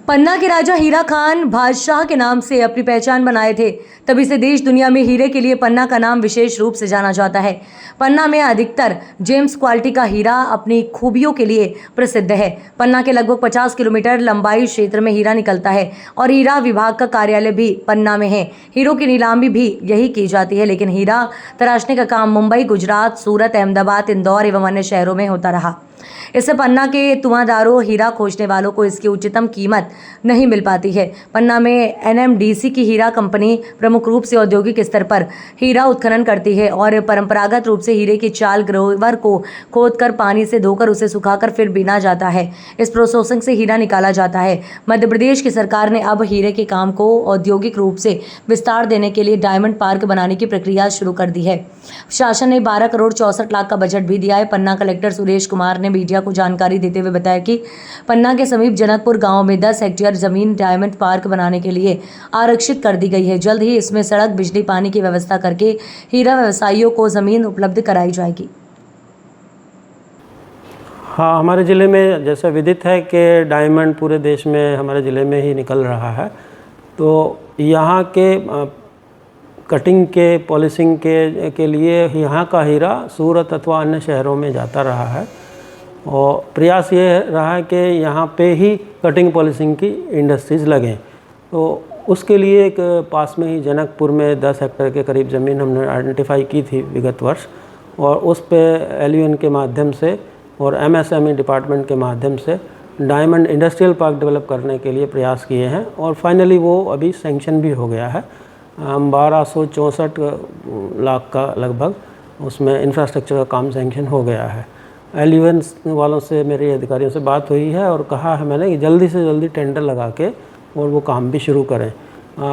पन्ना के राजा हीरा खान बादशाह के नाम से अपनी पहचान बनाए थे, तभी से देश दुनिया में हीरे के लिए पन्ना का नाम विशेष रूप से जाना जाता है। पन्ना में अधिकतर जेम्स क्वालिटी का हीरा अपनी खूबियों के लिए प्रसिद्ध है। पन्ना के लगभग 50 किलोमीटर लंबाई क्षेत्र में हीरा निकलता है और हीरा विभाग का कार्यालय भी पन्ना में है। हीरों की नीलामी भी यही की जाती है, लेकिन हीरा तराशने का काम मुंबई, गुजरात, सूरत, अहमदाबाद, इंदौर एवं अन्य शहरों में होता रहा। इससे पन्ना के तुआदारों, हीरा खोजने वालों को इसकी उच्चतम कीमत नहीं मिल पाती है। पन्ना में एनएमडीसी की हीरा कंपनी प्रमुख रूप से औद्योगिक स्तर पर हीरा उत्खनन करती है और परंपरागत रूप से हीरे की चाल ग्रोवर को खोदकर पानी से धोकर उसे सुखाकर फिर बीना जाता है। इस प्रोसेसिंग से हीरा निकाला जाता है। मध्य प्रदेश की सरकार ने अब हीरे के काम को औद्योगिक रूप से विस्तार देने के लिए डायमंड पार्क बनाने की प्रक्रिया शुरू कर दी है। शासन ने 12 करोड़ 64 लाख का बजट भी दिया है। पन्ना कलेक्टर सुरेश कुमार ने मीडिया को जानकारी देते हुए बताया कि पन्ना के समीप जनकपुर गांव में 10 हेक्टेयर जमीन डायमंड पार्क बनाने के लिए आरक्षित कर दी गई है। जल्द ही इसमें सड़क, बिजली, पानी की व्यवस्था करके हीरा व्यवसायियों को जमीन उपलब्ध कराई जाएगी। हाँ, हमारे ज़िले में जैसा विदित है कि डायमंड पूरे देश में हमारे ज़िले में ही निकल रहा है, तो यहाँ के कटिंग के, पॉलिशिंग के लिए यहाँ का हीरा सूरत अथवा अन्य शहरों में जाता रहा है और प्रयास ये रहा है कि यहाँ पे ही कटिंग पॉलिशिंग की इंडस्ट्रीज़ लगें। तो उसके लिए एक पास में ही जनकपुर में 10 हेक्टेयर के करीब ज़मीन हमने आइडेंटिफाई की थी विगत वर्ष, और उस पे एलयूएन के माध्यम से और एमएसएमई डिपार्टमेंट के माध्यम से डायमंड इंडस्ट्रियल पार्क डेवलप करने के लिए प्रयास किए हैं और फाइनली वो अभी सैंक्शन भी हो गया है। 1264 लाख का लगभग उसमें इंफ्रास्ट्रक्चर का काम सैंक्शन हो गया है। एलयूएन वालों से, मेरे अधिकारियों से बात हुई है और कहा है मैंने कि जल्दी से जल्दी टेंडर लगा के और वो काम भी शुरू करें।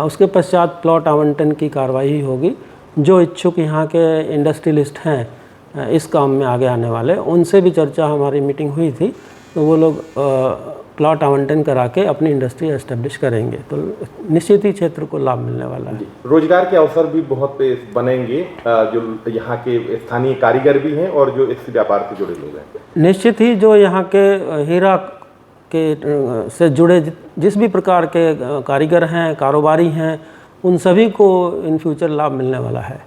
उसके पश्चात प्लॉट आवंटन की कार्रवाई होगी। जो इच्छुक यहाँ के इंडस्ट्रियलिस्ट हैं इस काम में आगे आने वाले, उनसे भी चर्चा, हमारी मीटिंग हुई थी, तो वो लोग प्लॉट आवंटन करा के अपनी इंडस्ट्री एस्टेब्लिश करेंगे, तो निश्चित ही क्षेत्र को लाभ मिलने वाला है। रोजगार के अवसर भी बहुत बनेंगे, जो यहाँ के स्थानीय कारीगर भी हैं और जो इस व्यापार से जुड़े लोग हैं। निश्चित ही जो यहाँ के हीरा के से जुड़े जिस भी प्रकार के कारीगर हैं, कारोबारी हैं, उन सभी को इन फ्यूचर लाभ मिलने वाला है।